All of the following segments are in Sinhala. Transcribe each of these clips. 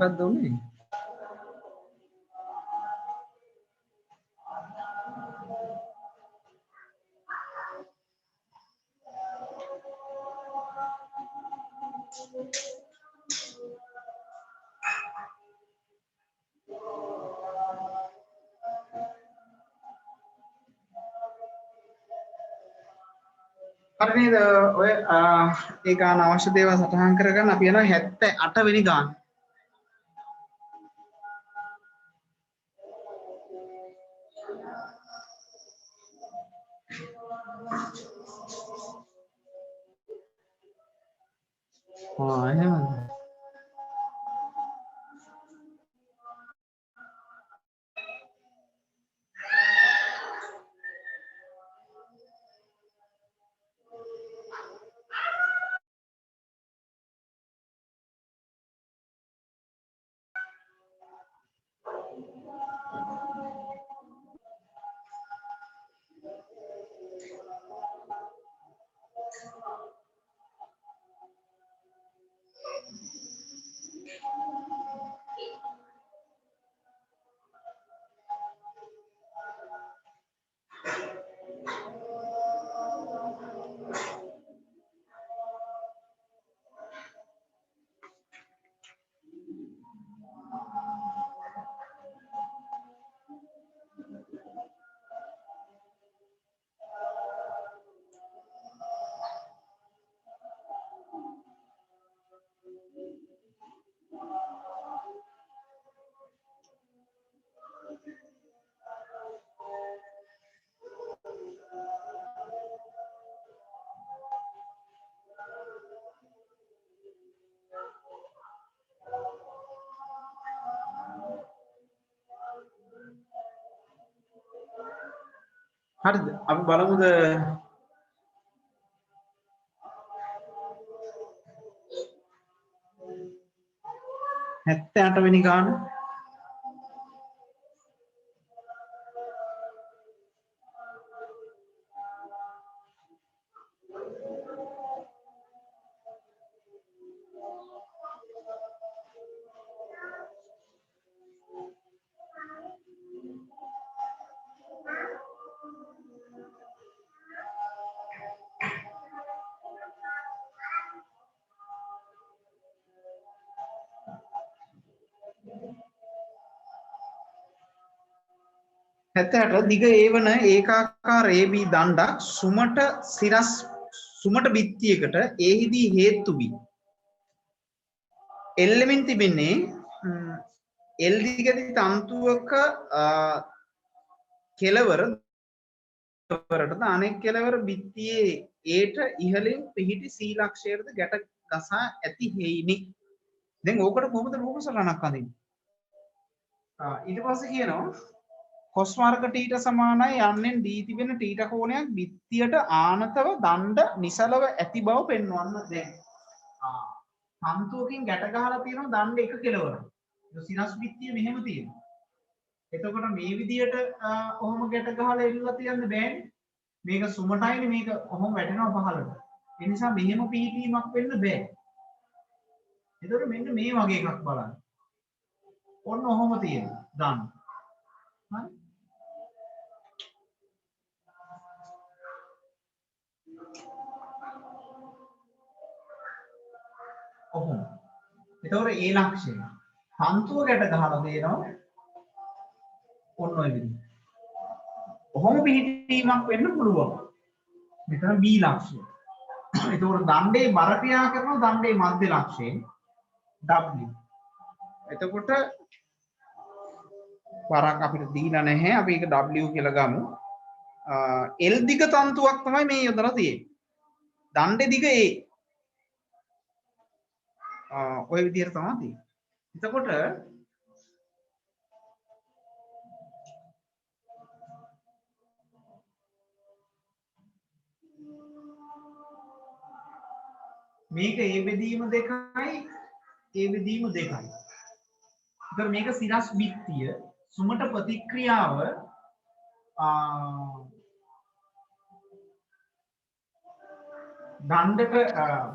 මොකක්ද උනේ? හරි නේද? ඔය ඒ ගාන අවශ්‍ය දේවල් සටහන් කරගන්න අපි යනවා 78 වෙනි ගාන. එහෙමද? හරිද? අපි බලමුද 78 වෙනි ගාන. දිග ඒවන ඒකාකාර AB දණ්ඩක් සුමට බිත්තියකට එහිදී හේතු වී එල්ලෙමින් තිබෙන්නේ එල් දිගති තන්තුවක කෙලවරට අනෙක් කෙලවර බිත්තියේ ඒට ඉහළින් පිහිටි C ලක්ෂයටද ගැට ගසා ඇති හේයිනි. දැන් ඕකට කොහොමද රූප සටහනක් අඳින්නේ? ඊට පස්සේ කියනවා cos වර්ග θ සමානයි යන්නෙන් දී තිබෙන θ කෝණයක් බිත්තියට ආනතව දණ්ඩ නිසලව ඇති බව පෙන්වන්න. දැන් තන්තුවකින් ගැට ගහලා තියෙනවා දණ්ඩ එක කෙලවරක්. ඒ සිරස් බිත්තිය මෙහෙම තියෙනවා. එතකොට මේ විදියට ඔහොම ගැට ගහලා එල්ලලා තියන්න බෑනේ. මේක සුමටයිනේ මේක ඔහොම වැටෙනවා පහළට. ඒ නිසා මෙහෙම පිහිටීමක් වෙන්න බෑ. එතකොට මෙන්න මේ වගේ එකක් බලන්න. ඔන්න ඔහොම තියෙනවා දණ්ඩ. හරි? ඔහොම. එතකොට ඒ ලක්ෂය තන්තුව ගැට ගහලා දෙනවා ඔන්න ඔය විදිහට. ඔහොම පිහිටීමක් වෙන්න පුළුවන්. මෙතන B ලක්ෂය. එතකොට දණ්ඩේ බර ක්‍රියා කරන දණ්ඩේ මධ්‍ය ලක්ෂයෙන් W. එතකොට බරක් අපිට දීලා නැහැ. අපි ඒක W කියලා ගමු. L දිග තන්තුවක් තමයි මේ යොදලා තියෙන්නේ. දණ්ඩේ දිග A. ඔය විදිහට තමයි තියෙන්නේ. එතකොට මේක A බෙදීම 2යි A බෙදීම 2යි. ඒතර මේක සිරස් බිත්තිය සුමට ප්‍රතික්‍රියාව දණ්ඩට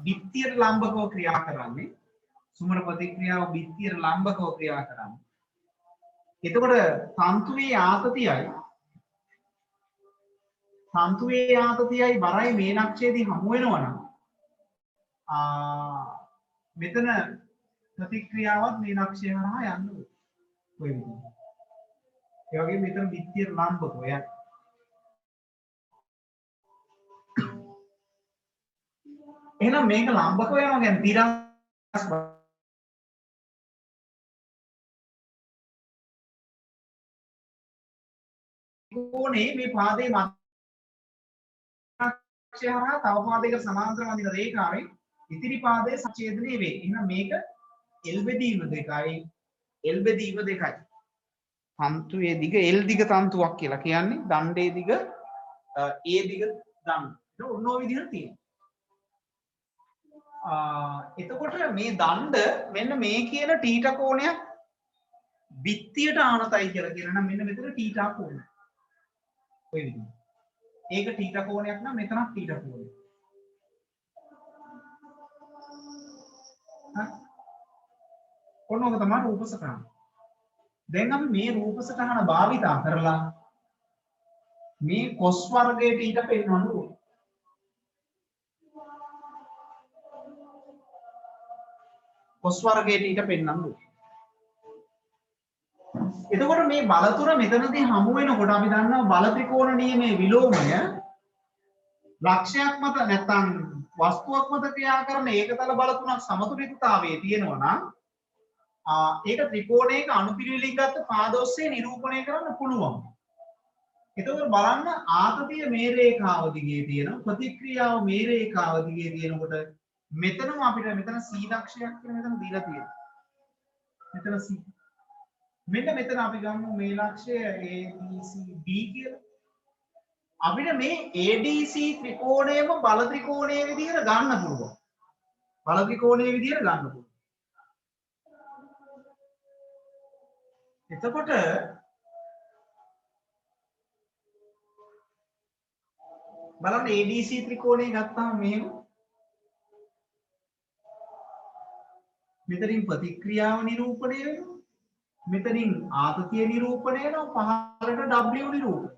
බිත්තියට ලම්බකව ක්‍රියා කරන්නේ සුමන ප්‍රතික්‍රියාව බිත්තියට ලම්බකව ක්‍රියා කරන්නේ. එතකොට තන්තුවේ ආතතියයි බරයි මේ ලක්ෂයේදී හමු වෙනවා නම් මෙතන ප්‍රතික්‍රියාවත් මේ ලක්ෂය හරහා යන්න ඕනේ. ඔය විදිහට. ඒ වගේම මෙතන බිත්තියට ලම්බකව යන්නේ. එහෙනම් මේක ලම්බක වෙනවා කියන්නේ තිරස් කෝණේ මේ පාදයේ මධ්‍යක්ෂය හරහා තව පාදයකට සමාන්තර වදින රේඛාවෙන් ඉතිරි පාදයේ සම්ඡේදනය වේ. එහෙනම් මේක L බෙදීම දෙකයි L බෙදීම දෙකයි. තන්තුවේ දිග L දිග තන්තුවක් කියලා කියන්නේ දණ්ඩේ දිග A දිග දණ්ඩ. ඒක ඔන්න ඔය විදිහට තියෙනවා. එතකොට මේ දණ්ඩ මෙන්න මේ කියන තීටා කෝණයක් බිත්තියට ආනතයි කියලා කියනවා නම් මෙන්න මෙතන තීටා කෝණය. ඔය විදිහට. ඒක තීටා කෝණයක් නම් මෙතනක් තීටා කෝණයක්. හරි. ඔන්න ඔක තමයි රූප සටහන. දැන් අපි මේ රූප සටහන භාවිතා කරලා මේ cos වර්ගයට ඊට පෙන්වන්න ඕනේ. cos වර්ගයට ඊට පෙන්වන්න ඕනේ. එතකොට මේ බල තුන මෙතනදී හමු වෙනකොට අපි දන්නවා බල ත්‍රිකෝණ නියමයේ විලෝමය ලක්ෂයක් මත නැත්නම් වස්තුවක් මත ක්‍රියා කරන ඒකතල බල තුනක් සමතුලිතතාවයේ තියෙනවා නම් ඒක ත්‍රිකෝණයක අනුපිළිවෙලින් ගත්ත පාද ඔස්සේ නිරූපණය කරන්න පුළුවන්. එතකොට බලන්න ආතතිය මේ රේඛාව දිගේ තියෙනවා ප්‍රතික්‍රියාව මේ රේඛාව දිගේ තියෙනකොට මෙතනම අපිට මෙතන C ලක්ෂයක් කියලා මෙතන දීලා තියෙනවා. මෙතන C. මෙන්න මෙතන අපි ගමු මේ ලක්ෂය ABCD කියලා. අපිට මේ ADC ත්‍රිකෝණයම බල ත්‍රිකෝණයේ විදිහට ගන්න පුළුවන්. බල ත්‍රිකෝණයේ විදිහට ගන්න පුළුවන්. එතකොට බලන්න ADC ත්‍රිකෝණය ගත්තාම මෙහෙම මෙතනින් ප්‍රතික්‍රියාව නිරූපණය වෙනවා. මෙතනින් ආතතිය නිරූපණය වෙනවා පහළට W නිරූපණය.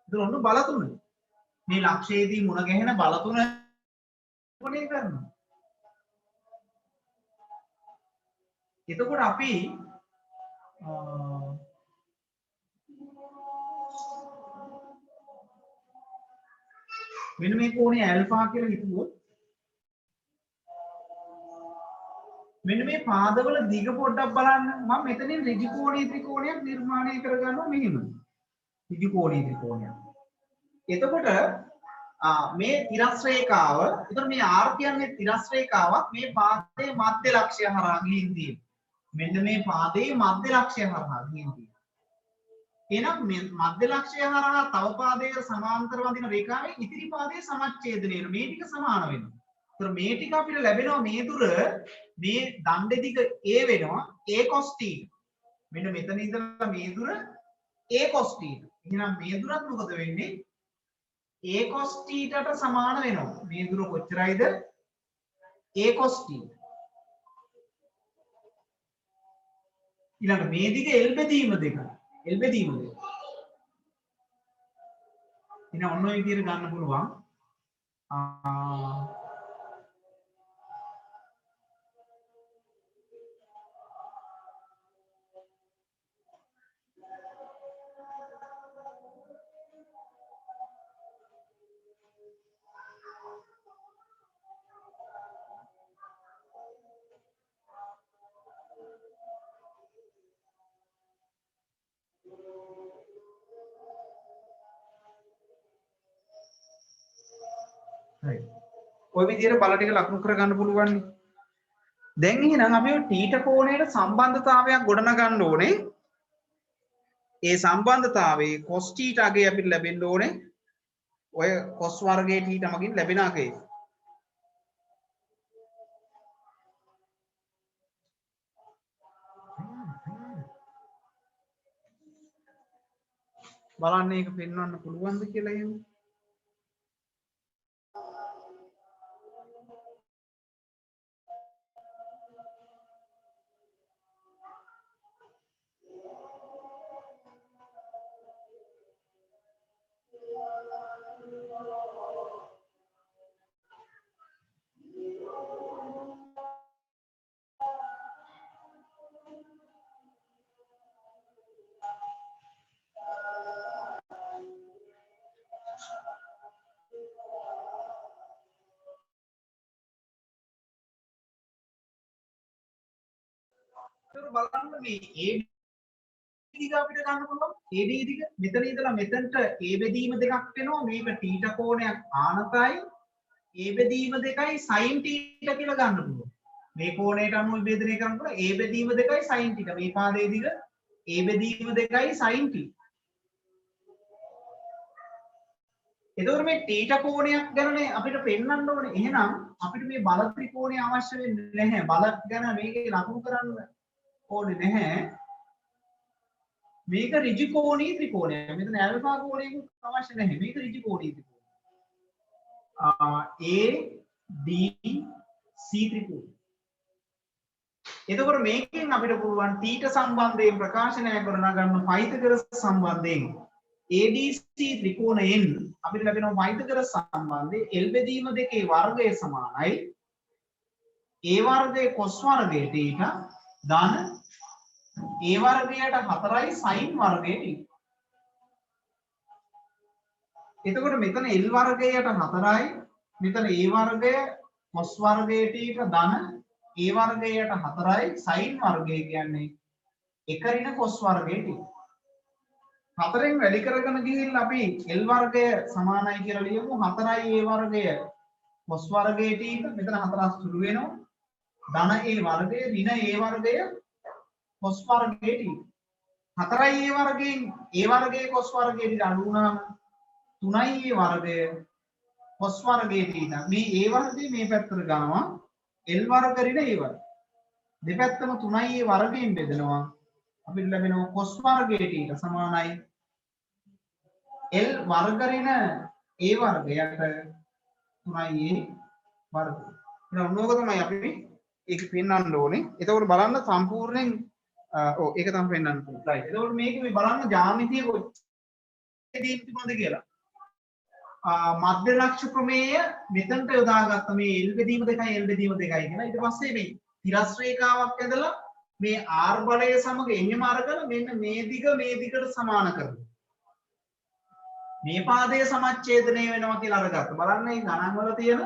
ඒතර ඔන්න බල තුන. මේ ලක්ෂයේදී මුණ ගැහෙන බල තුන නිරූපණය කරනවා. එතකොට අපි මෙන්න මේ කෝණය ඇල්ෆා කියලා හිතුවොත් මෙන්න මේ පාදවල දිග පොඩ්ඩක් බලන්න මම මෙතනින් ඍජු කෝණීය ත්‍රිකෝණයක් නිර්මාණය කරගන්නවා මෙහෙම ඍජු කෝණීය ත්‍රිකෝණයක්. එතකොට මේ තිරස් රේඛාව එතකොට මේ R කියන්නේ තිරස් රේඛාවක් මේ පාදයේ මධ්‍ය ලක්ෂය හරහා ගිහින් තියෙනවා. මෙන්න මේ පාදයේ මධ්‍ය ලක්ෂය හරහා ගිහින් තියෙනවා. එහෙනම් මේ මධ්‍ය ලක්ෂය හරහා තව පාදයකට සමාන්තර වදින රේඛාවේ ඉතිරි පාදයේ සමච්ඡේදනය වෙන මේ ටික සමාන වෙනවා. ඒතර මේ ටික අපිට ලැබෙනවා මේ දුර මේ දණ්ඩ දිග A වෙනවා A cos θ. මෙන්න මෙතන ඉඳලා මේ දුර A cos θ. එහෙනම් මේ දුරත් මොකද වෙන්නේ? A cos θ ට සමාන වෙනවා. මේ දුර කොච්චරයිද? A cos θ. ඊළඟ මේ දිග L බෙදීම දෙක. L බෙදීම දෙක. ඉතින් ඔන්න ඔය විදිහට ගන්න පුළුවන්. ඔය විදිහට බල ටික ලකුණු කරගන්න පුළුවන් නේ. දැන් එහෙනම් අපි ඔය θ කෝණයට සම්බන්ධතාවයක් ගොඩනගන්න ඕනේ. ඒ සම්බන්ධතාවයේ cos θ අගය අපිට ලැබෙන්න ඕනේ. ඔය cos වර්ගයේ θ මගින් ලැබෙන අගය. බලන්න ඒක පෙන්වන්න පුළුවන්ද කියලා එහෙම. ඒක බලන්න මේ AD දිග අපිට ගන්න පුළුවන්. AD දිග මෙතන ඉඳලා මෙතනට A බෙදීම දෙකක් වෙනවා. මේක θ කෝණයක් ආනතයි A බෙදීම දෙකයි sin θ කියලා ගන්න පුළුවන්. මේ කෝණයට අනුව විභේදනය කරනකොට A බෙදීම දෙකයි sin θ. මේ පාදයේ දිග A බෙදීම දෙකයි sin θ. එතකොට මේ θ කෝණයක් ගැනනේ අපිට පෙන්වන්න ඕනේ. එහෙනම් අපිට මේ බල ත්‍රිකෝණය අවශ්‍ය වෙන්නේ නැහැ. බල ගැන මේකේ ලකුණු කරන්න ඕනේ නැහැ. මේක ඍජු කෝණී ත්‍රිකෝණයක්. මෙතන ඇල්ෆා කෝණයකුත් අවශ්‍ය නැහැ. මේක ඍජු කෝණී ත්‍රිකෝණයක්. ADC ත්‍රිකෝණය. එතකොට මේකෙන් අපිට පුළුවන් θ සම්බන්ධයෙන් ප්‍රකාශනය කරන පයිතගොරස් සම්බන්ධයෙන් ADC ත්‍රිකෝණයෙන් අපිට ලැබෙනවා පයිතගොරස් සම්බන්ධයේ L බෙදීම දෙකේ වර්ගය සමානයි A වර්ගයේ cos වර්ගයේ θ ධන A වර්ගයට 4යි sin වර්ගයේ θ. එතකොට මෙතන L වර්ගයට 4යි මෙතන A වර්ගය cos වර්ගයේ θ ධන A වර්ගයට 4යි sin වර්ගය කියන්නේ 1 ඍණ cos වර්ගයේ θ. 4ෙන් වැඩි කරගෙන ගිහිල්ලා අපි L වර්ගය සමානයි කියලා ලියමු 4යි A වර්ගය cos වර්ගයේ θ මෙතන 4ක් සුළු වෙනවා ධන A වර්ගය ඍණ A වර්ගය cos වර්ගයේ θ. 4යි A වර්ගයෙන් A වර්ගයේ cos වර්ගයේ θ අඩු වුණාම 3යි A වර්ගය cos වර්ගයේ θ. මේ A වර්ගය මේ පැත්තට ගනවා L වර්ග ඍණ A වර්ග. දෙපැත්තම 3යි A වර්ගයෙන් බෙදනවා. අපිට ලැබෙනවා cos වර්ගයේ θ සමානයි L වර්ග ඍණ A වර්ගයට 3යි A වර්ග. එහෙනම් ඕක තමයි අපි ඒක පෙන්වන්න ඕනේ. එතකොට බලන්න සම්පූර්ණයෙන් ඔව් ඒක තමයි පෙන්වන්න පුළුවන්. right. එතකොට මේක මේ බලන්න ජ්‍යාමිතිය කොච්චර දීප්තිමත්ද කියලා. මධ්‍ය ලක්ෂ ප්‍රමේය මෙතනට යොදාගත්ත මේ L බෙදීම දෙකයි L බෙදීම දෙකයි කියලා. ඊට පස්සේ මේ තිරස් රේඛාවක් ඇදලා මේ R බලය සමග එහෙම අරගෙන මෙන්න මේ දිග මේ දිගට සමාන කරනවා. මේ පාදයේ සමච්ඡේදනය වෙනවා කියලා අරගත්තා. බලන්න මේ ගණන් වල තියෙන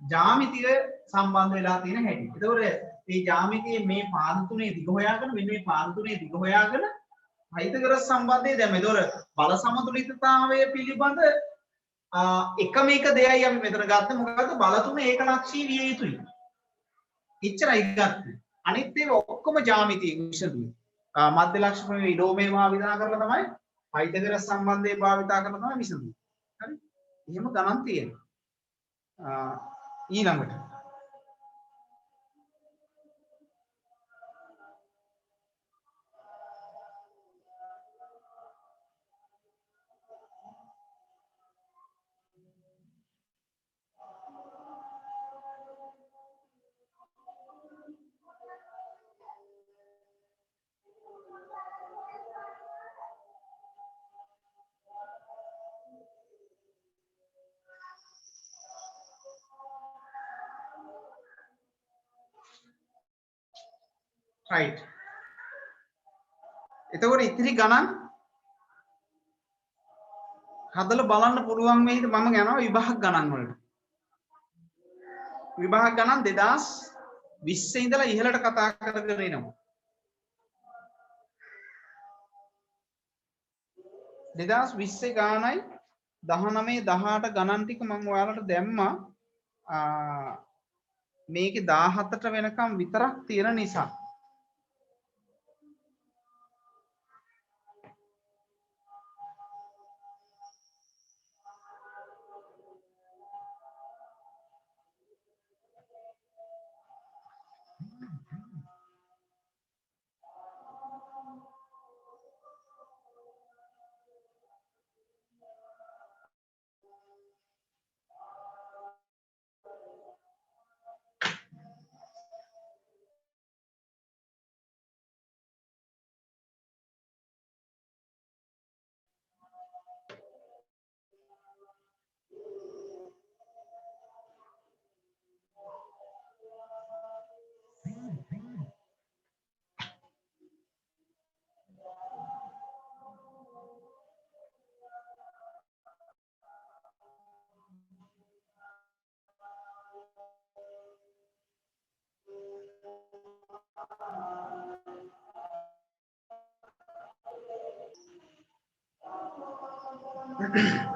ජ්‍යාමිතිය සම්බන්ධ වෙලා තියෙන හැටි. ඒතකොට මේ ජ්‍යාමිතියේ මේ පාද තුනේ දිග හොයාගෙන මෙන්න මේ පාද තුනේ දිග හොයාගෙන පයිතගොරස් සම්බන්ධය දැන් මේතොර බල සමතුලිතතාවය පිළිබඳ එකම එක දෙයයි අපි මෙතන ගත්තේ මොකද්ද බල තුන ඒකලක්ෂී විය යුතුයි. එච්චරයි ගත්තේ. අනිත් ඒවා ඔක්කොම ජ්‍යාමිතිය විසඳුයි. මධ්‍ය ලක්ෂ ප්‍රමේය ඉඩෝමේ භාවිතා කරලා තමයි පයිතගොරස් සම්බන්ධය භාවිතා කරලා තමයි විසඳුයි. හරි? එහෙම ගණන් තියෙනවා. ඊළඟට right. එතකොට ඉතිරි ගණන් හදලා බලන්න පුළුවන් මේක මම යනවා විභාග ගණන් වලට. විභාග ගණන් 2020 ඉඳලා ඉහළට කතා කරගෙන එනවා. 2020 ගානයි 19 18 ගණන් ටික මම ඔයාලට දැම්මා. මේකේ 17ට වෙනකම් විතරක් තියෙන නිසා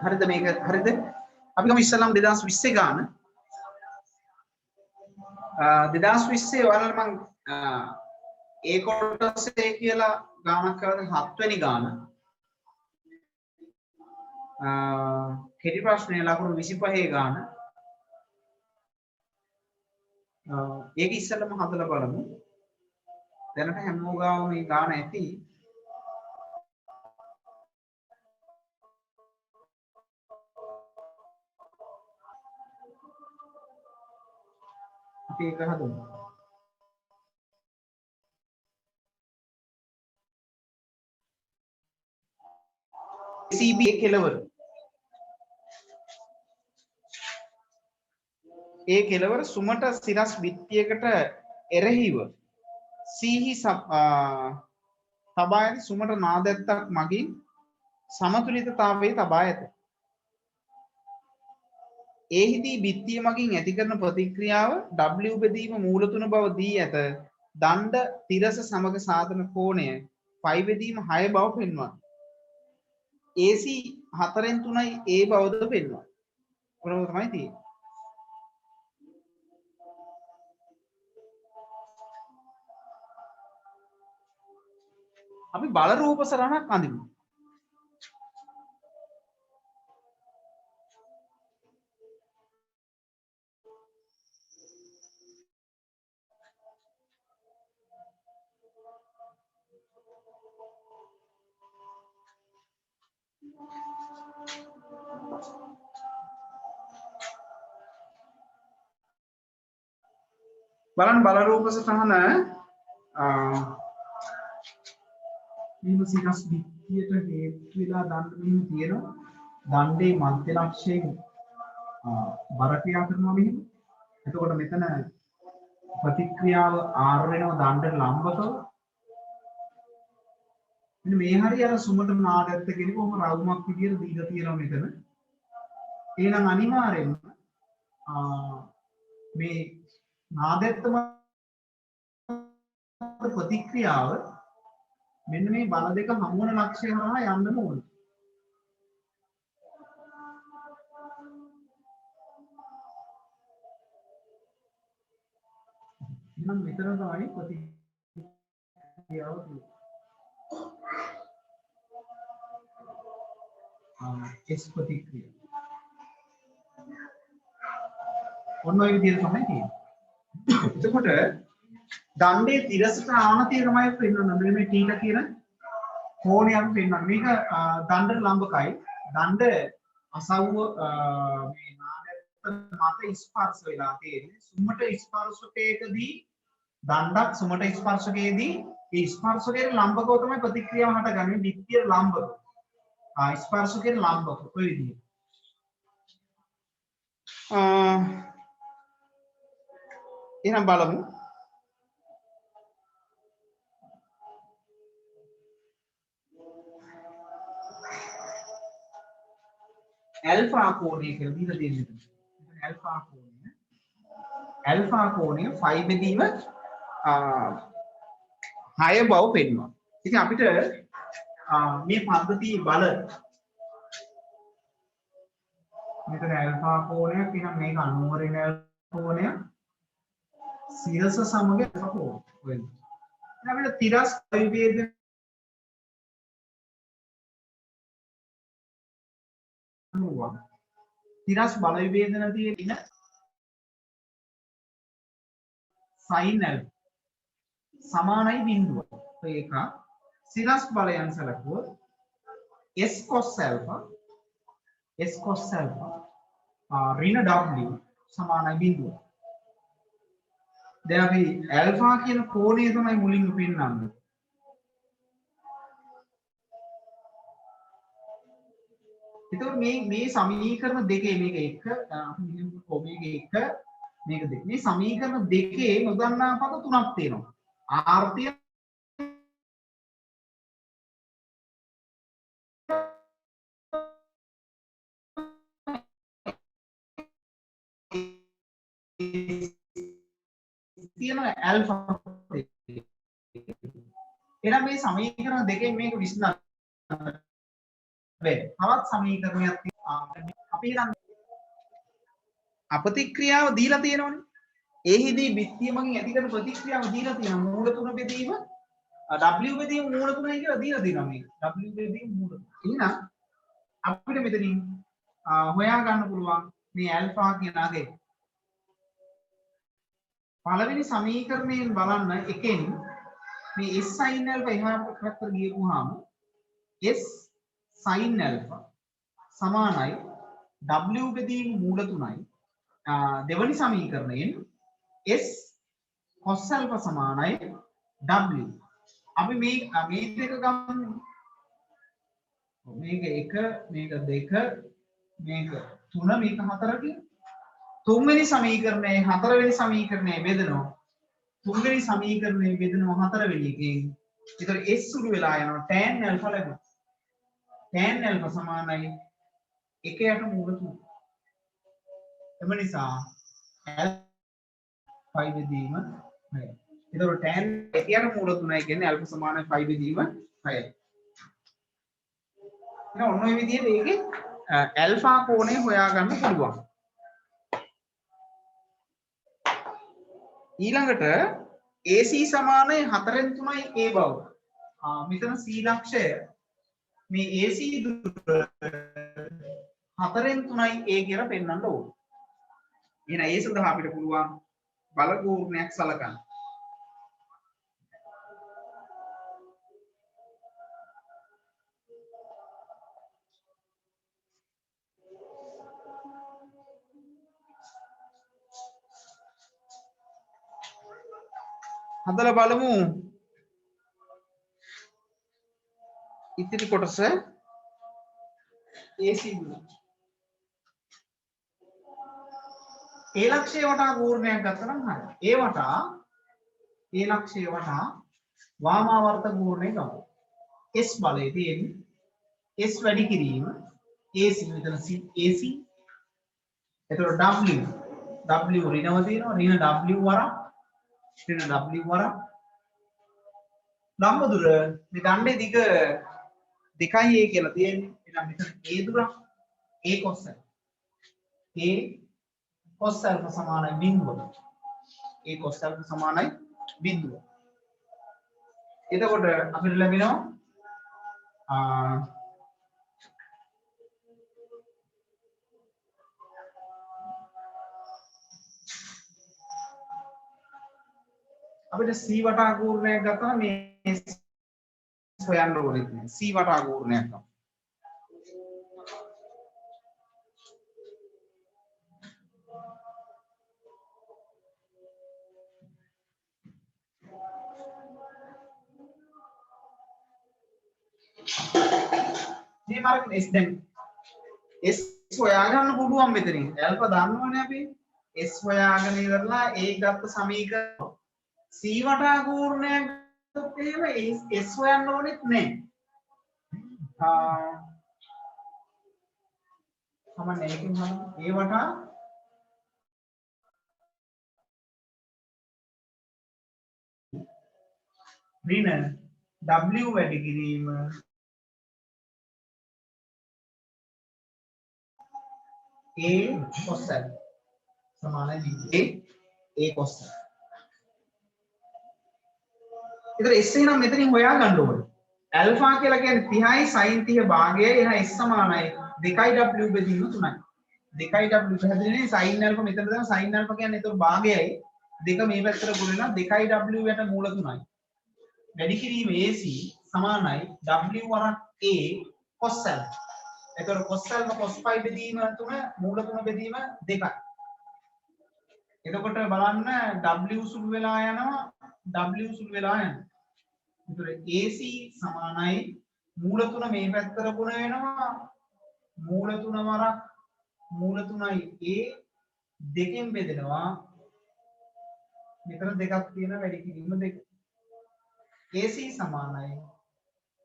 හරිද මේක හරිද අපි ගමු ඉස්සෙල්ලාම 2020 ගාන 2020 ඔයාලට මම ඒ කොටසේ කියලා ගානක් කරලා 7 වෙනි ගාන කෙටි ප්‍රශ්නය ලකුණු 25 ගාන ඒක ඉස්සෙල්ලාම හදලා බලමු දැනට හැමෝම ගාව මේ ගාන ඇති අපි ඒක හදමු CB කෙලවර ඒ කෙලවර සුමට සිරස් බිත්තියකට එරෙහිව සීහි තබා ඇති සුමට නාදැත්තක් මගින් සමතුලිතතාවයේ තබා ඇත. එහිදී බිත්තිය මගින් ඇති කරන ප්‍රතික්‍රියාව W බෙදීම මූලතුන බව දී ඇත. දණ්ඩ තිරස සමග සාධන කෝණය පයි බෙදීම 6 බව පෙන්වනවා. AC 4න් 3යි A බවද පෙන්වනවා. කොහොමද තමයි තියෙන්නේ? අපි බල රූප සරණක් අඳිමු. බලන්න බල රූප සටහන මේක සිරස් බිත්තියට හේතු වෙලා දණ්ඩ මෙහෙම තියෙනවා. දණ්ඩේ මධ්‍ය ලක්ෂයෙන් බර ක්‍රියා කරනවා මෙහෙම. එතකොට මෙතන ප්‍රතික්‍රියාව R වෙනවා දණ්ඩට ලම්බකව. මෙන්න මේ හරිය අර සුමට නාදැත්ත කෙනෙක් කොහොම රවුමක් විදියට දීලා තියෙනවා මෙතන. එහෙනම් අනිවාර්යෙන්ම මේ නාදැත්තම ප්‍රතික්‍රියාව මෙන්න මේ බල දෙක හමු වන ලක්ෂය හරහා යන්න ඕනේ. එහෙනම් මෙතන තමයි ප්‍රතික්‍රියාව තියෙන්නේ. S ප්‍රතික්‍රියාව. ඔන්න ඔය විදිහට තමයි තියෙන්නේ. එතකොට දණ්ඩේ තිරසට ආනතිය තමයි පෙන්වන්නේ. මේ θ කියන කෝණය අපි පෙන්වන්නේ. මේක දණ්ඩට ලම්බකයි. දණ්ඩ අසව්ව මේ නාදැත්ත මත ස්පර්ශ වෙලා තියෙන්නේ. සුමට ස්පර්ශකයකදී දණ්ඩක් සුමට ස්පර්ශකයේදී ඒ ස්පර්ශකයේ ලම්බකව තමයි ප්‍රතික්‍රියාව හටගන්නේ. විත්තිය ලම්බක. ස්පර්ශකයේ ලම්බක ඔය විදිහට. එහෙනම් බලමු. ඇල්ෆා කෝණය කියලා දීලා දෙන්නේ. ඇල්ෆා කෝණය. ඇල්ෆා කෝණය ෆයි බෙදීම 6 බව පෙන්වනවා. ඉතින් අපිට මේ පද්ධතියේ බල මෙතන ඇල්ෆා කෝණයක් එහෙනම් මේක අනුවරින් ඇල්ෆා කෝණයක් සිරස සමග ඇල්ෆා කෝණය වෙනවා. දැන් අපිට තිරස් විභේදන තිරස් බල විභේදන තියෙන sin α සමානයි බිඳුව. ඒක සිරස් බලයන් සැලකුවොත් s cos α ඍණ w සමානයි බිඳුව. දැන් අපි ඇල්ෆා කියන කෝණය තමයි මුලින්ම පෙන්වන්නේ. එතකොට මේ සමීකරණ දෙකේ මේක එක අපි මෙහෙම මේක එක මේක දෙක. මේ සමීකරණ දෙකේ නොදන්නා පද තුනක් තියෙනවා. ආර්ථය තියෙනවා ඇල්ෆා. එහෙනම් මේ සමීකරණ දෙකෙන් මේක විසඳන්න වෙන්නේ. තවත් සමීකරණයක් තියෙනවා. අපි හිතන්නේ අපතික්‍රියාව දීලා තියෙනවනේ. එහිදී බිත්තිය මගින් ඇති කරන ප්‍රතික්‍රියාව දීලා තියෙනවා. මූල තුන බෙදීම W බෙදීම මූල තුනයි කියලා දීලා තියෙනවා මේක. W බෙදීම මූල තුන. එහෙනම් අපිට මෙතනින් හොයා ගන්න පුළුවන් මේ ඇල්ෆා කියන අගේ. පළවෙනි සමීකරණයෙන් බලන්න එකෙන් මේ S sin alpha එහාට පැත්තට ගියපුවාම S sin alpha සමානයි W බෙදීම මූල තුනයි. දෙවනි සමීකරණයෙන් S cos alpha සමානයි W. අපි මේ දෙක ගමු. මේක 1 මේක 2 මේක 3 මේක 4 කියන තුන්වෙනි සමීකරණයේ හතරවෙනි සමීකරණය බෙදනවා. තුන්වෙනි සමීකරණය බෙදනවා හතරවෙනි එකෙන්. ඒතර S සුළු වෙලා යනවා tan alpha ලැබෙනවා. tan alpha සමානයි 1ට මූල 3. එම නිසා alpha 5 බෙදීම 6. ඒතර tan 1ට මූල 3යි කියන්නේ alpha සමානයි 5 බෙදීම 6යි. එහෙනම් ඔන්න ඔය විදිහට ඒකේ alpha කෝණය හොයාගන්න පුළුවන්. ඊළඟට AC සමානයි 4න් 3යි A බව. මෙතන C ලක්ෂය මේ AC දුර 4න් 3යි A කියලා පෙන්වන්න ඕනේ. එහෙනම් ඒ සඳහා අපිට පුළුවන් බල ගෝර්ණයක් සලකන්න. හදලා බලමු ඉතිරි කොටස AC දුර. A ලක්ෂය වටා ගෝර්ණයක් ගත්තනම් හරියි. A වටා A ලක්ෂය වටා වාමාවර්ත ගෝර්ණය ගමු. S බලය තියෙන්නේ S වැඩි කිරීම AC මෙතන AC. එතකොට W ඍණව තියෙනවා ඍණ W වරක් ඍණ W වරක් ලම්බ දුර මේ දණ්ඩේ දිග 2a කියලා තියෙන්නේ. එහෙනම් මෙතන a දුර a cos alpha සමානයි බිඳුව. a cos alpha සමානයි බිඳුව. එතකොට අපිට ලැබෙනවා අපිට C වටා ගෝර්ණයක් ගත්තා මේ හොයන්න ඕනෙත් නෑ. C වටා ගෝර්ණයක් ගමු. මේ මාර්ග S දැන් S හොයාගන්න පුළුවන් මෙතනින්. ඇල්ෆා දන්නවනේ අපි. S හොයාගෙන ඉවරලා ඒ ගත්ත සමීකරණ C වටා ගෝර්ණයක් ගත්තොත් එහෙම S හොයන්න ඕනෙත් නැහැ. සමන්න ඒකෙන් හම් A වටා ඍණ W වැඩි කිරීම A cos alpha සමානයි A cos alpha. इधर S से ना मेतनी होया गंडो बोले अल्फा के लगे 30 sin 30 भागे यहाँ S समाना है दिखाई W बेदीनो तुनाई दिखाई W बेदीने sin अल्फा मेतने तो sin अल्फा क्या नहीं तो भागे है देखा मेरे बेहतर बोले ना दिखाई W बेटा मूला तुनाई मेडिकली में AC समाना है W वाला A cos alpha इधर cos alpha cos phi बेदीनो तुना मूला तुना बेदीनो देखा इधर कोटे बालाना W सुल वेला आया ना W सुल वेला आया इधर AC समानाई मूल तुना में पैत्तर पुने वेනවා मूल तुना मारा मूल तुनाයි A දෙකෙන් බෙදෙනවා මෙතන දෙකක් තියෙන වැඩි කිරීම දෙක AC සමානයි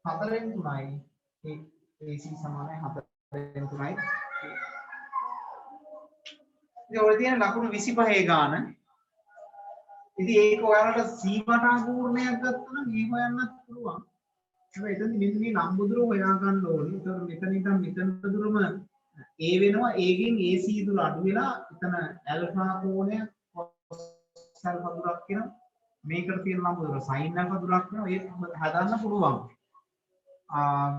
4න් 3යි AC සමානයි 4න් 3යි ඉතින් ඔය තියෙන ලකුණු 25 ගාන ඉතින් ඒක ඔයාලට C වටා ගෝර්ණයක් ගත්තා නම් මේ හොයන්නත් පුළුවන් හැබැයි එතනදී මෙන්න මේ ලම්බදුර හොයා ගන්න ඕනේ. ඒතර මෙතන ඉඳන් මෙතනට දුරම A වෙනවා. A ගෙන් AC දුර අඩු වෙලා එතන ඇල්ෆා කෝණය cos ඇල්ෆා දුරක් වෙනවා. මේකට තියෙන ලම්බදුර sin ඇල්ෆා දුරක් වෙනවා. ඒක හදන්න පුළුවන්.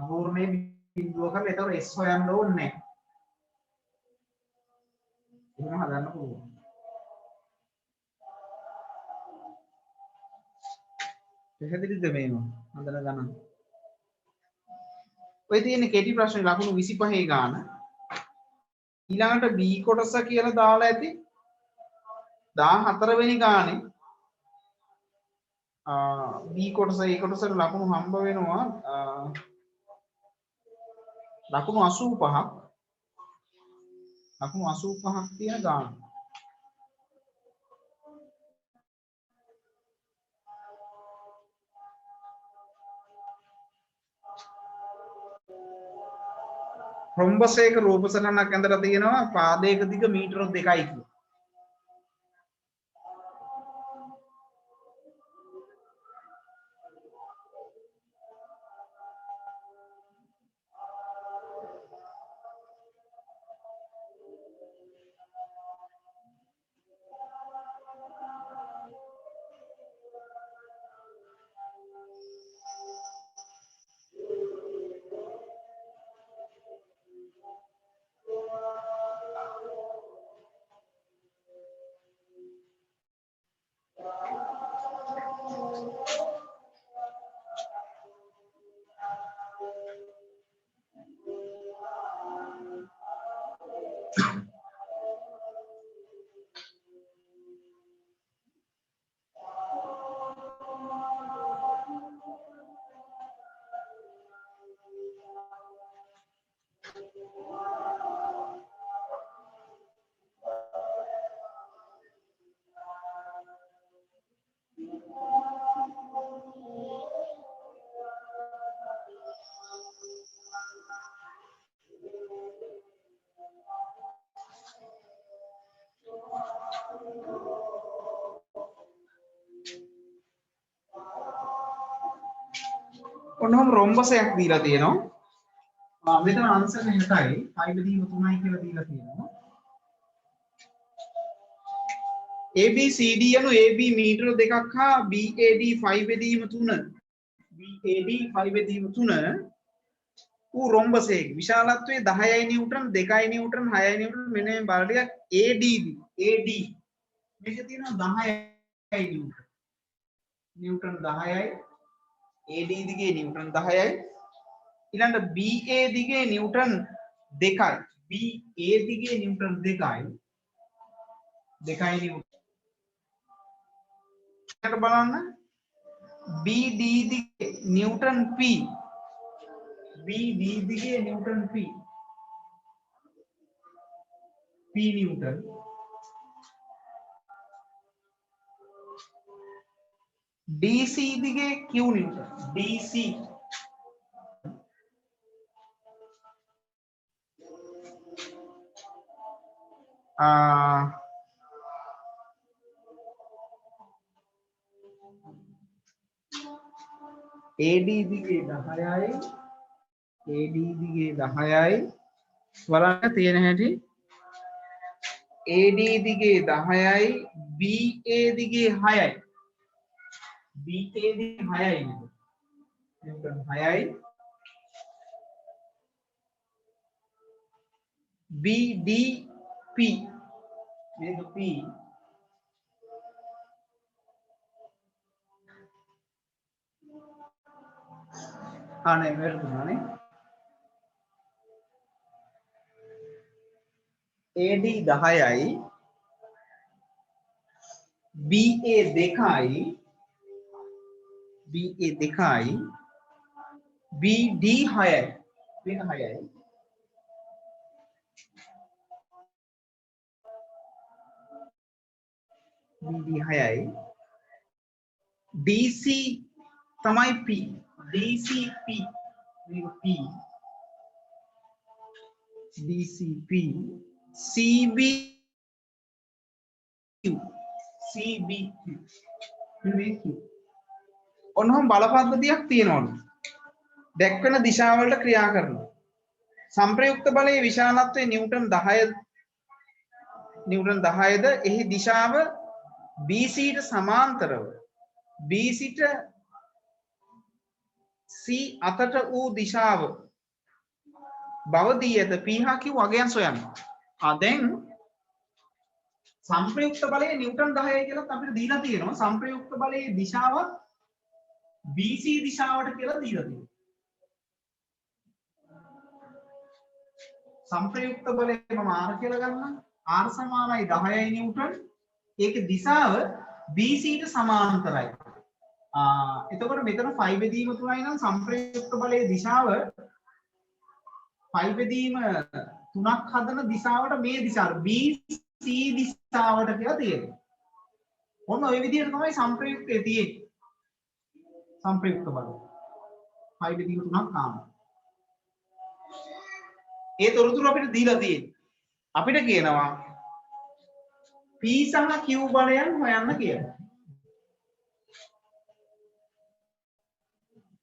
පූර්ණයේ බිඳුව කරලා ඒතර S හොයන්න ඕනේ නැහැ. එහෙම හදන්න පුළුවන්. පැහැදිලිද මේව? හදලා ගන්න. ඔය තියෙන කෙටි ප්‍රශ්නේ ලකුණු 25 ගාන. ඊළඟට B කොටස කියලා දාලා ඇති 14 වෙනි ගානේ B කොටස A කොටසට ලකුණු හම්බ වෙනවා ලකුණු 85ක්. ලකුණු 85ක් තියෙන ගාන. රොම්බස් එක රූප සටහනක් ඇඳලා තියෙනවා පාදයක දිග මීටර 2යි කියලා. ඔන්නෝම රොම්බසයක් දීලා තියෙනවා. මෙතන ආන්සර් 60යි 5 දීම 3යි කියලා දීලා තියෙනවා. ABCD යනු AB මීටර 2ක් හා BAD 5 බෙදීම 3 BAD 5 බෙදීම 3 ඌ රොම්බසයක විශාලත්වය 10යි නිව්ටන් 2යි නිව්ටන් 6යි නිව්ටන් මෙන්න මේ බල ටිකක් AD මේක තියෙනවා 10යි නිව්ටන් 10යි AD දිගේ නිව්ටන් 10යි ඊළඟට BA දිගේ නිව්ටන් 2යි BA දිගේ නිව්ටන් 2යි නිව්ටන් බලන්න BD දිගේ නිව්ටන් P BD දිගේ නිව්ටන් P නිව්ටන් DC දිගේ Q නිව්ටන් DC AD දිගේ 10යි AD දිගේ 10යි බලන්න තියෙන හැටි AD දිගේ 10යි BA දිගේ 6යි BA දිගේ 6යි නිව්ටන් 6යි BDP මේක P අනේ වැරදුනානේ AD 10යි BA 2යි BD 6යි මේක 6යි BD 6යි DC තමයි P DCP මේක P DCP CBQ ඔන්නෝම බල පද්ධතියක් තියෙනවලු දැක්වෙන දිශාවලට ක්‍රියා කරනවා. සංප්‍රයුක්ත බලයේ විශාලත්වය නිව්ටන් 10ද එහි දිශාව BC ට සමාන්තරව BC ට C අතට වූ දිශාව බව දී ඇත. P හා Q අගයන් සොයන්න. දැන් සංප්‍රයුක්ත බලය නිව්ටන් 10 කියලා අපිට දීලා තියෙනවා. සංප්‍රයුක්ත බලයේ දිශාව BC දිශාවට කියලා දීලා තියෙනවා. संप्रयुक्त बल मम R කියලා ගන්න. R සමානයි 10යි නිව්ටන්. ඒකේ දිශාව BC ට සමාන්තරයි. එතකොට මෙතන 5 බෙදීම 3යි නම් සංප්‍රයුක්ත බලයේ දිශාව 5 බෙදීම 3ක් හදන දිශාවට මේ දිශාවට BC දිශාවට කියලා තියෙනවා. ඔන්න ඔය විදිහට තමයි සංප්‍රයුක්තයේ තියෙන්නේ. සංප්‍රයුක්ත බල 5 බෙදීම 3ක් කාම. ඒ තොරතුරු අපිට දීලා තියෙන්නේ. අපිට කියනවා P සහ Q බලයන් හොයන්න කියලා.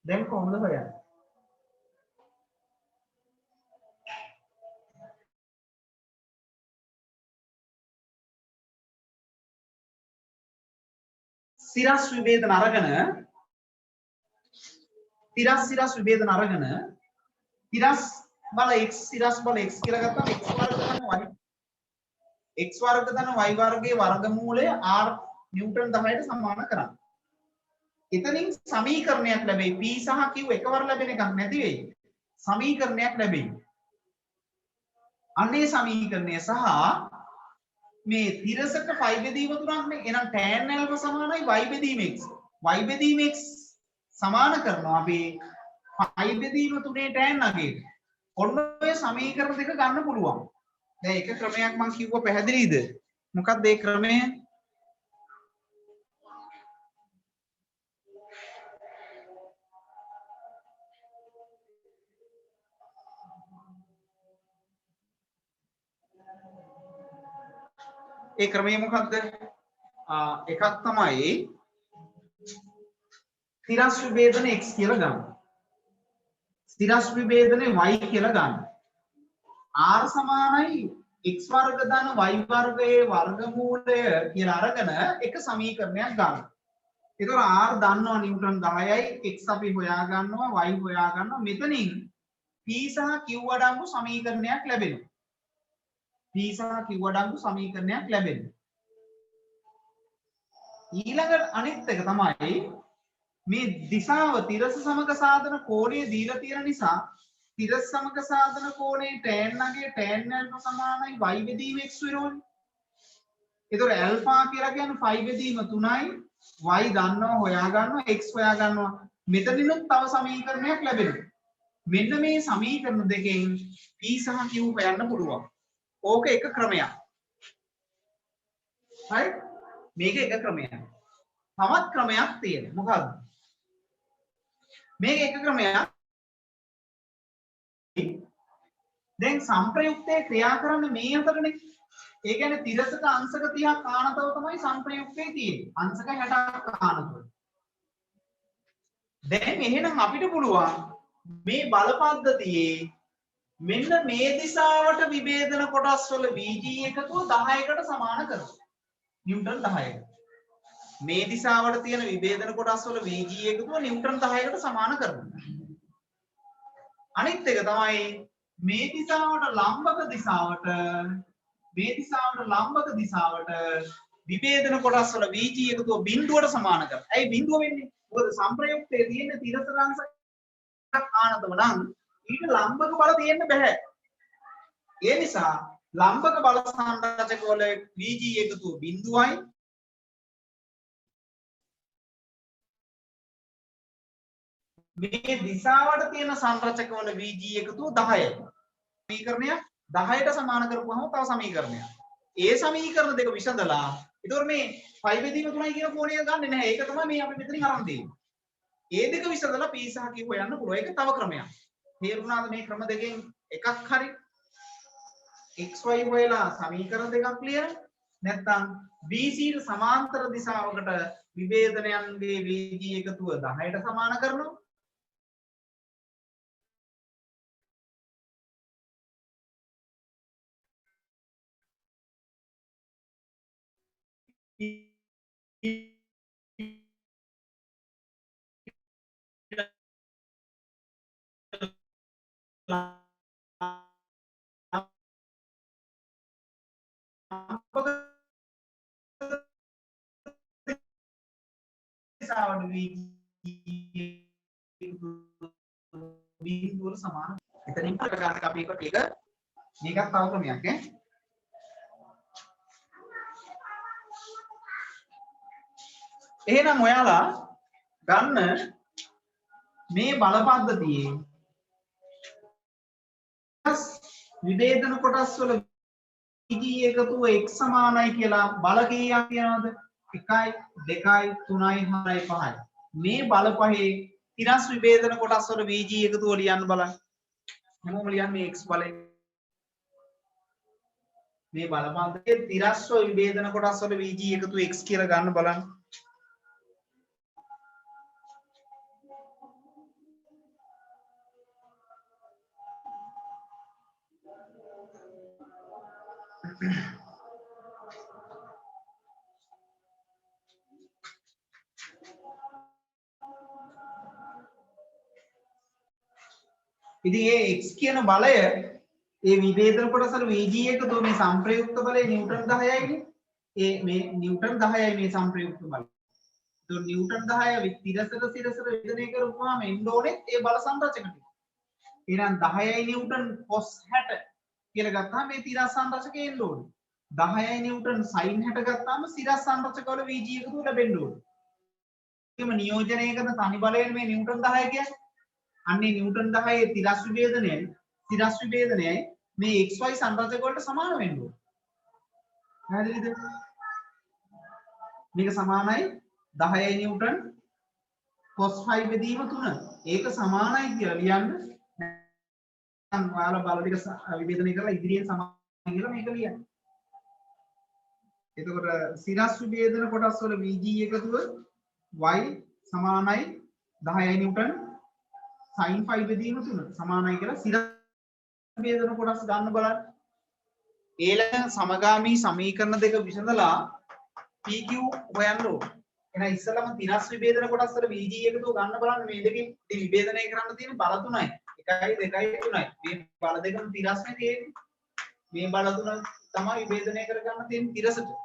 දැන් කොහොමද හොයන්නේ? සිරස් විභේදන අරගෙන සිරස් විභේදන අරගෙන සිරස් බල x සිරස් බල x කියලා ගත්තාම x වර්ග ධන y x වර්ග ධන y වර්ගයේ වර්ගමූලය r නිව්ටන් 10ට සමාන කරන්න. එතනින් සමීකරණයක් ලැබෙයි. p සහ q එකවර ලැබෙන එකක් නැති වෙයි. සමීකරණයක් ලැබෙයි. අන්නේ සමීකරණය සහ මේ තිරසට 5 බෙදීම 3ක් නේ. එහෙනම් tan alpha සමානයි y බෙදීම x. y බෙදීම x සමාන කරනවා අපි 5 බෙදීම 3 tan අගේට. ඔන්න ඔය සමීකරණ දෙක ගන්න පුළුවන්. දැන් එක ක්‍රමයක් මම කිව්ව පැහැදිලිද? මොකක්ද ඒ ක්‍රමය? ඒ ක්‍රමය මොකක්ද? එකක් තමයි තිරස් විභේදන x කියලා ගන්න. තිරස් විභේදනේ y කියලා ගන්න. r සමානයි x වර්ග ධන y වර්ගයේ වර්ගමූලය කියලා අරගෙන එක සමීකරණයක් ගන්න. ඒතර r දන්නවා නිව්ටන් 10යි x අපි හොයා ගන්නවා y හොයා ගන්නවා. මෙතනින් p සහ q අඩංගු සමීකරණයක් ලැබෙනවා. p සහ q අඩංගු සමීකරණයක් ලැබෙනවා. ඊළඟ අනිත් එක තමයි මේ දිශාව තිරස සමග සාධන කෝණය දීලා තියෙන නිසා තිරස සමග සාධන කෝණේ tan අගේ tan alpha සමානයි y බෙදීම x වෙනෝනේ. ඒතර alpha කියලා කියන්නේ 5 බෙදීම 3යි y දන්නවා හොයා ගන්නවා x හොයා ගන්නවා. මෙතනිනුත් තව සමීකරණයක් ලැබෙනවා. මෙන්න මේ සමීකරණ දෙකෙන් p සහ q හොයන්න පුළුවන්. ඕක එක ක්‍රමයක්. හරි? මේක එක ක්‍රමයක්. තවත් ක්‍රමයක් තියෙනවා. මොකක්ද? මේක එක ක්‍රමයක්. දැන් සංප්‍රයුක්තයේ ක්‍රියා කරන්නේ මේ අතරනේ. ඒ කියන්නේ තිරසක අංශක 30ක් ආනතව තමයි සංප්‍රයුක්තයේ තියෙන්නේ. අංශක 60ක් ආනතව. දැන් එහෙනම් අපිට පුළුවන් මේ බල පද්ධතියේ මෙන්න මේ දිශාවට විභේදන කොටස් වල VG එකතුව 10කට සමාන කරනවා. නිව්ටන් 10කට. මේ දිශාවට තියෙන විභේදන කොටස් වල VG එකතුව නිව්ටන් 10කට සමාන කරනවා. අනිත් එක තමයි මේ දිශාවට ලම්බක දිශාවට විභේදන කොටස් වල VG එකතුව බිඳුවට සමාන කරනවා. ඇයි බිඳුව වෙන්නේ? මොකද සංප්‍රයුක්තයේ තියෙන තිරසරංශක ආනතම නම් ඊට ලම්බක බල තියෙන්න බෑ. ඒ නිසා ලම්බක බල සංරචක වල VG එකතුව බිඳුවයි මේ දිශාවට තියෙන සංරචක වල VG එකතුව 10යි. සමීකරණය 10ට සමාන කරපුවම තව සමීකරණයක්. ඒ සමීකරණ දෙක විසඳලා ඒතකොට මේ 5 බෙදීම 3යි කියන කෝණය ගන්නෙ නැහැ. ඒක තමයි මේ අපි මෙතනින් අරන් තියෙන්නේ. ඒ දෙක විසඳලා p සහ q හොයන්න පුළුවන්. ඒක තව ක්‍රමයක්. තේරුණාද මේ ක්‍රම දෙකෙන් එකක් හරි? xy හොයලා සමීකරණ දෙකක් ලියන නැත්නම් BC ට සමාන්තර දිශාවකට විභේදනයන්ගේ VG එකතුව 10ට සමාන කරනවා. බිඳුවල සමාන. එතනින් ගන්න අපි එක මේකත් තව ක්‍රමයක් ඈ. එහෙනම් ඔයාලා ගන්න මේ බල පද්ධතියේ විභේදන කොටස් වල VG එකතුව x සමානයි කියලා බල කීයක් තියනවද? 1යි 2යි 3යි 4යි 5යි. මේ බල පහේ තිරස් විභේදන කොටස් වල VG එකතුව ලියන්න බලන්න. හැමෝම ලියන්නේ x බලය. මේ බල පද්ධතියේ තිරස් විභේදන කොටස් වල VG එකතුව x කියලා ගන්න බලන්න. ඉතින් මේ x කියන බලය ඒ විභේදන කොටස වල VG එකතුව මේ සංප්‍රයුක්ත බලය නිව්ටන් 10යිනේ. ඒ මේ නිව්ටන් 10යි මේ සංප්‍රයුක්ත බලය. ඒතකොට නිව්ටන් 10 තිරසට විභජනය කරපුවාම එන්න ඕනේ ඒ බල සංරචක ටික. එහෙනම් 10යි නිව්ටන් cos 60 කියලා ගත්තාම මේ තිරස් සංරචකය එන්න ඕනේ. 10යි නිව්ටන් sin 60 ගත්තාම තිරස් සංරචක වල VG එකතුව ලැබෙන්න ඕනේ. ඒකම නියෝජනය කරන තනි බලයෙන් මේ නිව්ටන් 10 කියන්නේ. අන්නේ නිව්ටන් 10 තිරස් විභේදනයයි මේ xy සංරචක වලට සමාන වෙන්න ඕනේ. හරිද? මේක සමානයි 10 නිව්ටන් cos 5 බෙදීම 3. ඒක සමානයි කියලා ලියන්න. නැත්නම් ඔයාලා බල ටික විභේදනය කරලා ඉදිරියෙන් සමානයි කියලා මේක ලියන්න. එතකොට සිරස් විභේදන කොටස් වල VG එකතුව y සමානයි 10 නිව්ටන් sin 5 බෙදීම 3 සමානයි කියලා සිරස් විභේදන කොටස් ගන්න බලන්න. ඊළඟ සමගාමී සමීකරණ දෙක විසඳලා PQ හොයන්න ඕනේ. එහෙනම් ඉස්සෙල්ලාම තිරස් විභේදන කොටස් වල VG එකතුව ගන්න බලන්න. මේ දෙකෙන් ඉතින් විභේදනය කරන්න තියෙන බල තුනයි. 1යි 2යි 3යි. මේ බල දෙකම තිරස්නේ තියෙන්නේ. මේ බල තුන තමයි විභේදනය කරගන්න තියෙන තිරසට.